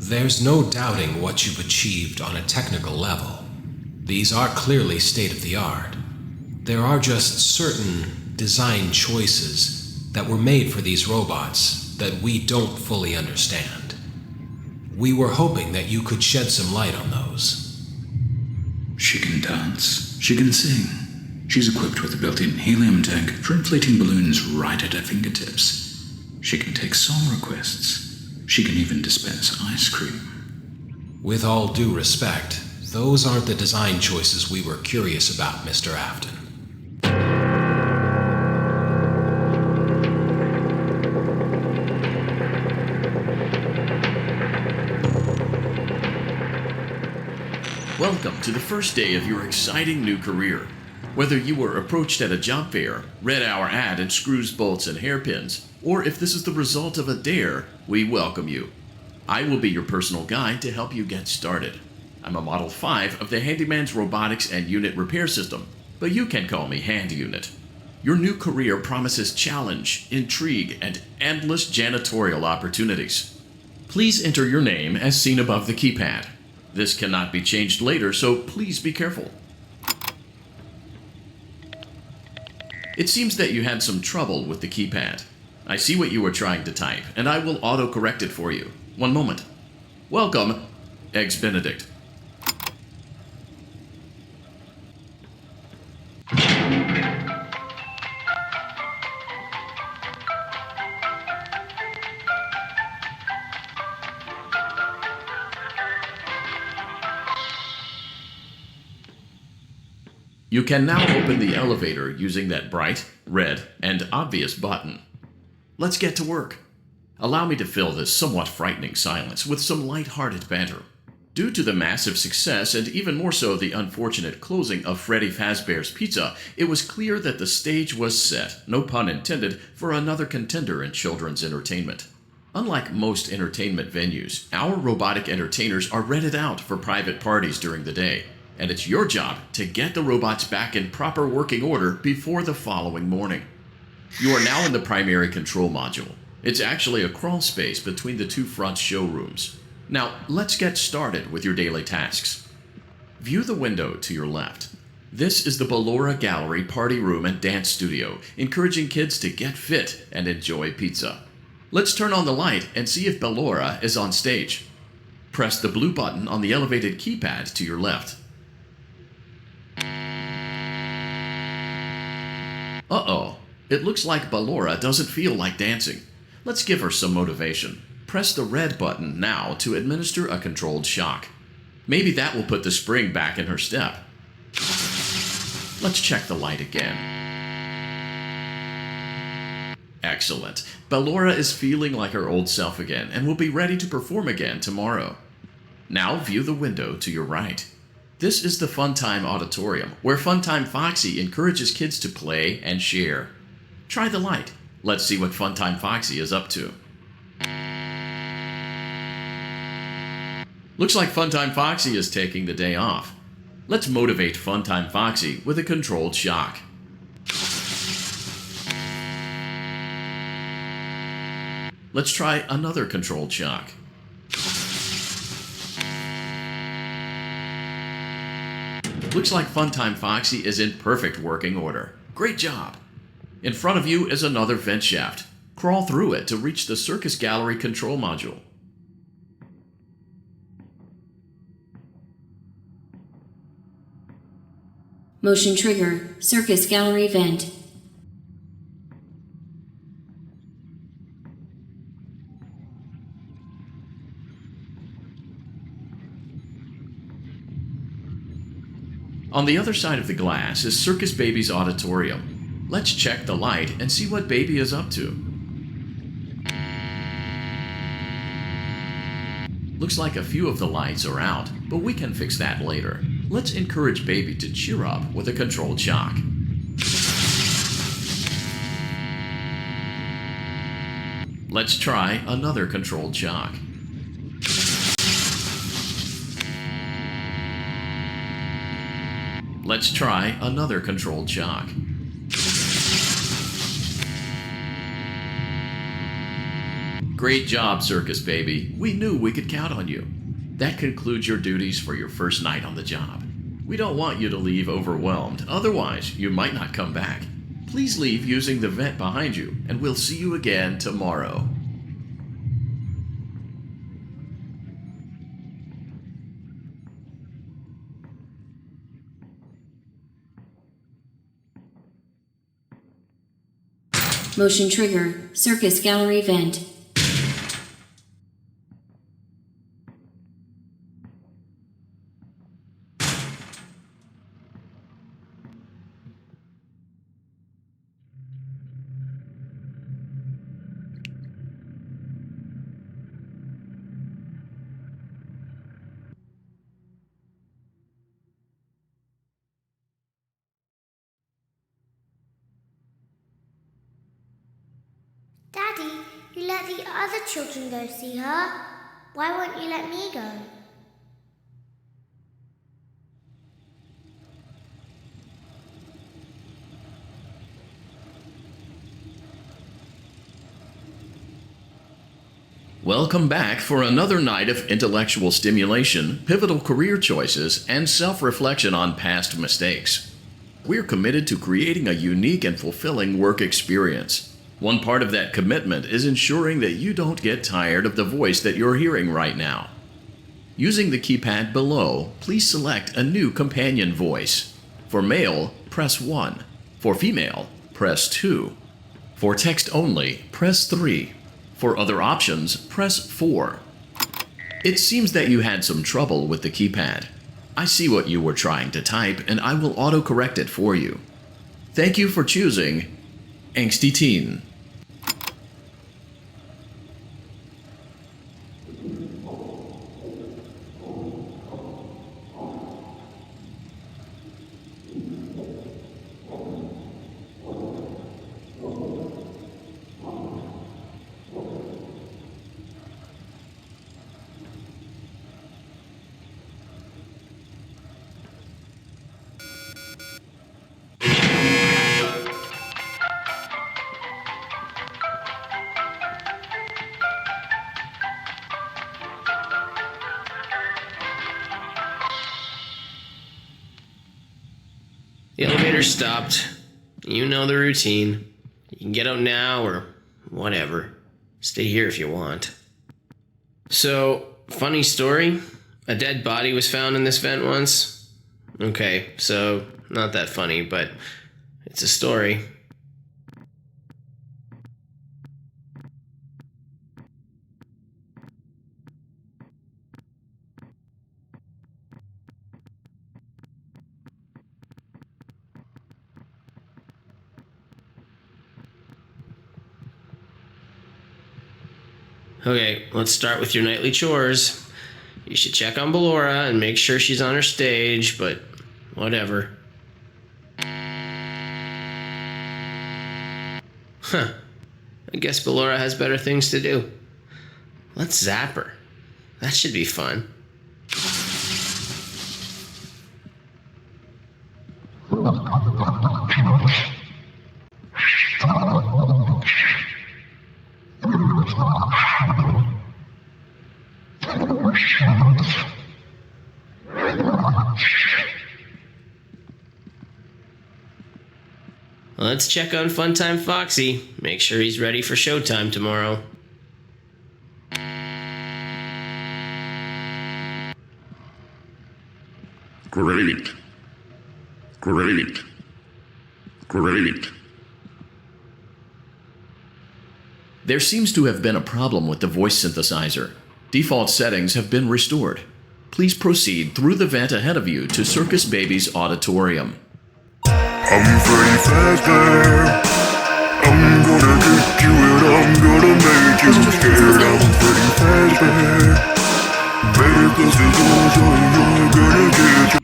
There's no doubting what you've achieved on a technical level. These are clearly state-of-the-art. There are just certain design choices that were made for these robots that we don't fully understand. We were hoping that you could shed some light on those. She can dance. She can sing. She's equipped with a built-in helium tank for inflating balloons right at her fingertips. She can take song requests. She can even dispense ice cream. With all due respect, those aren't the design choices we were curious about, Mr. Afton. Welcome to the first day of your exciting new career. Whether you were approached at a job fair, read our ad in screws, bolts, and hairpins, or if this is the result of a dare, we welcome you. I will be your personal guide to help you get started. I'm a Model 5 of the Handyman's Robotics and Unit Repair System, but you can call me Hand Unit. Your new career promises challenge, intrigue, and endless janitorial opportunities. Please enter your name as seen above the keypad. This cannot be changed later, so please be careful. It seems that you had some trouble with the keypad. I see what you were trying to type, and I will auto-correct it for you. One moment. Welcome, Eggs Benedict. You can now open the elevator using that bright, red, and obvious button. Let's get to work. Allow me to fill this somewhat frightening silence with some light-hearted banter. Due to the massive success, and even more so the unfortunate closing of Freddy Fazbear's Pizza, it was clear that the stage was set, no pun intended, for another contender in children's entertainment. Unlike most entertainment venues, our robotic entertainers are rented out for private parties during the day. And it's your job to get the robots back in proper working order before the following morning. You are now in the primary control module. It's actually a crawl space between the two front showrooms. Now, let's get started with your daily tasks. View the window to your left. This is the Ballora Gallery Party Room and Dance Studio, encouraging kids to get fit and enjoy pizza. Let's turn on the light and see if Ballora is on stage. Press the blue button on the elevated keypad to your left. Uh-oh, it looks like Ballora doesn't feel like dancing. Let's give her some motivation. Press the red button now to administer a controlled shock. Maybe that will put the spring back in her step. Let's check the light again. Excellent. Ballora is feeling like her old self again and will be ready to perform again tomorrow. Now view the window to your right. This is the Funtime Auditorium, where Funtime Foxy encourages kids to play and share. Try the light. Let's see what Funtime Foxy is up to. Looks like Funtime Foxy is taking the day off. Let's motivate Funtime Foxy with a controlled shock. Let's try another controlled shock. Looks like Funtime Foxy is in perfect working order. Great job! In front of you is another vent shaft. Crawl through it to reach the Circus Gallery control module. Motion trigger, Circus Gallery vent. On the other side of the glass is Circus Baby's auditorium. Let's check the light and see what Baby is up to. Looks like a few of the lights are out, but we can fix that later. Let's encourage Baby to cheer up with a controlled shock. Let's try another controlled shock. Let's try another controlled shock. Great job, Circus Baby. We knew we could count on you. That concludes your duties for your first night on the job. We don't want you to leave overwhelmed, otherwise you might not come back. Please leave using the vent behind you, and we'll see you again tomorrow. Motion trigger, circus gallery vent. Daddy, you let the other children go see her. Why won't you let me go? Welcome back for another night of intellectual stimulation, pivotal career choices, and self-reflection on past mistakes. We're committed to creating a unique and fulfilling work experience. One part of that commitment is ensuring that you don't get tired of the voice that you're hearing right now. Using the keypad below, please select a new companion voice. For male, press 1. For female, press 2. For text only, press 3. For other options, press 4. It seems that you had some trouble with the keypad. I see what you were trying to type, and I will autocorrect it for you. Thank you for choosing Angsty Teen. The elevator stopped. You know the routine. You can get out now or whatever. Stay here if you want. So, funny story. A dead body was found in this vent once. Okay, so not that funny, but it's a story. Okay, let's start with your nightly chores. You should check on Ballora and make sure she's on her stage, but whatever. Huh. I guess Ballora has better things to do. Let's zap her. That should be fun. Let's check on Funtime Foxy. Make sure he's ready for showtime tomorrow. Great. Great. Great. There seems to have been a problem with the voice synthesizer. Default settings have been restored. Please proceed through the vent ahead of you to Circus Baby's auditorium. I'm Freddy Fazbear. I'm gonna get you and I'm gonna make you scared. I'm Freddy Fazbear. Better close the doors or you're gonna get you.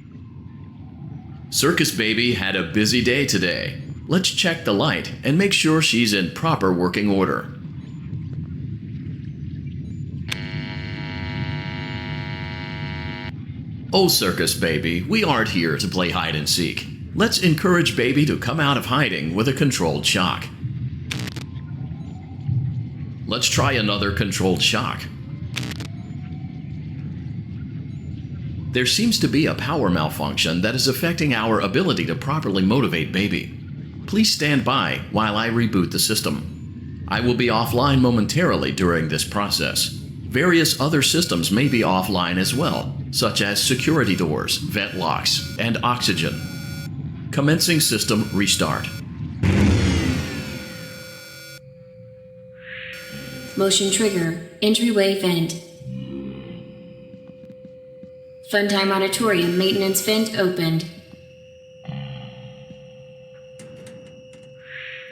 Circus Baby had a busy day today. Let's check the light and make sure she's in proper working order. Oh, Circus Baby, we aren't here to play hide and seek. Let's encourage Baby to come out of hiding with a controlled shock. Let's try another controlled shock. There seems to be a power malfunction that is affecting our ability to properly motivate baby. Please stand by while I reboot the system. I will be offline momentarily during this process. Various other systems may be offline as well, such as security doors, vent locks, and oxygen. Commencing system restart. Motion trigger, entryway vent. Funtime Auditorium maintenance vent opened.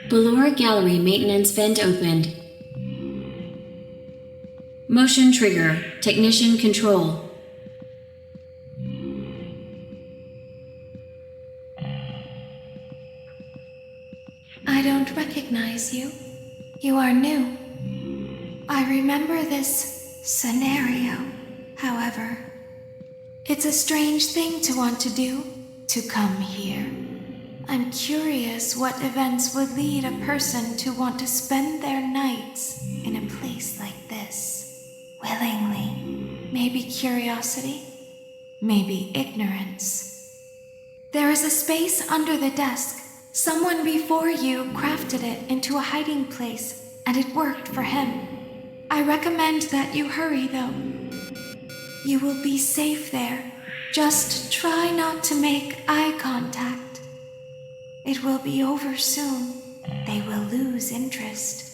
Ballora Gallery maintenance vent opened. Motion trigger, technician control. I don't recognize you. You are new. I remember this scenario, however. It's a strange thing to want to do, to come here. I'm curious what events would lead a person to want to spend their nights in a place like this. Willingly. Maybe curiosity, maybe ignorance. There is a space under the desk. Someone before you crafted it into a hiding place, and it worked for him. I recommend that you hurry, though. You will be safe there. Just try not to make eye contact. It will be over soon. They will lose interest.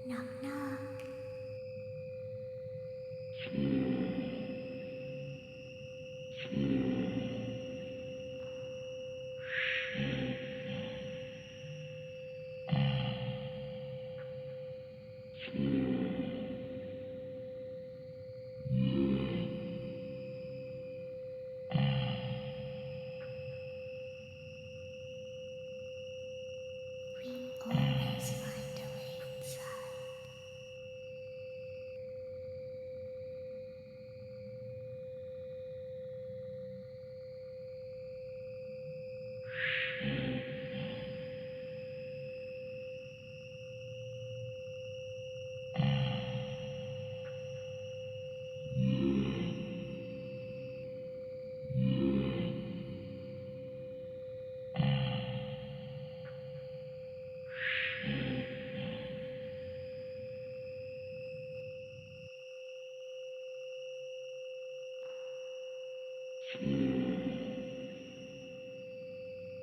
Knock, knock. We always find a way inside.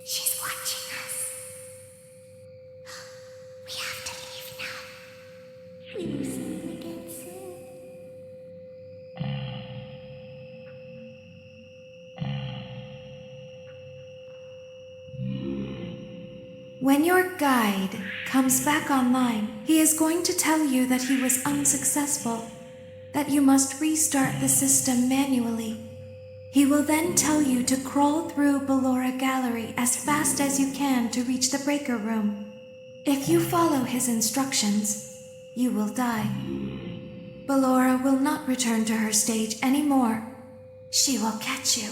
She's watching us. We have to leave now. We will see you again soon. When your guide comes back online, he is going to tell you that he was unsuccessful, that you must restart the system manually. He will then tell you to crawl through Ballora Gallery as fast as you can to reach the breaker room. If you follow his instructions, you will die. Ballora will not return to her stage anymore. She will catch you.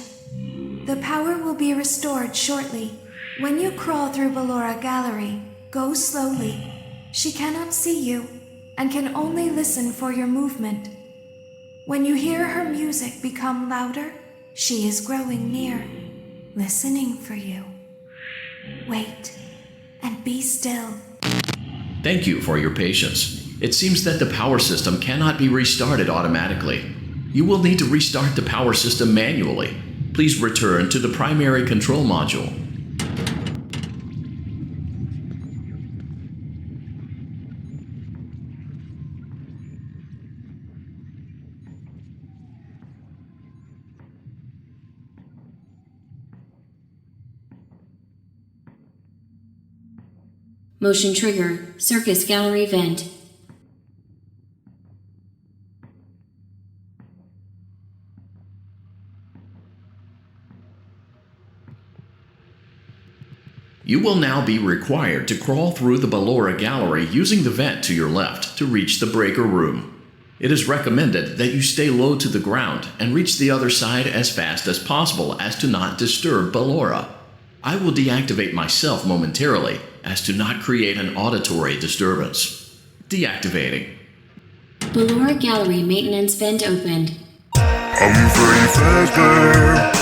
The power will be restored shortly. When you crawl through Ballora Gallery, go slowly. She cannot see you and can only listen for your movement. When you hear her music become louder, she is growing near, listening for you. Wait, and be still. Thank you for your patience. It seems that the power system cannot be restarted automatically. You will need to restart the power system manually. Please return to the primary control module. Motion trigger, circus gallery vent. You will now be required to crawl through the Ballora gallery using the vent to your left to reach the breaker room. It is recommended that you stay low to the ground and reach the other side as fast as possible as to not disturb Ballora. I will deactivate myself momentarily as to not create an auditory disturbance. Deactivating. Ballora gallery maintenance vent opened. I'm Freddy Fazbear.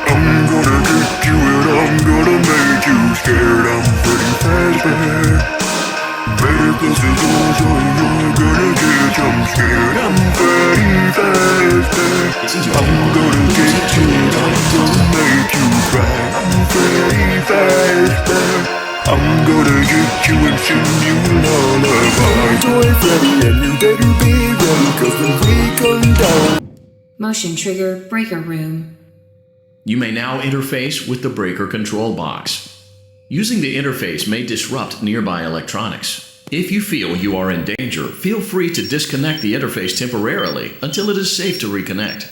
I'm gonna get you and I'm gonna make you scared. I'm Freddy Fazbear. Better close the doors or you're gonna get jump scared. I'm Freddy Fazbear. I'm gonna get you and I'm gonna make you cry. I'm Freddy Fazbear. I'm gonna get you and sing you a lullaby. Toy Freddy and you better be ready, 'cause when we come down. Motion trigger, breaker room. You may now interface with the breaker control box. Using the interface may disrupt nearby electronics. If you feel you are in danger, feel free to disconnect the interface temporarily until it is safe to reconnect.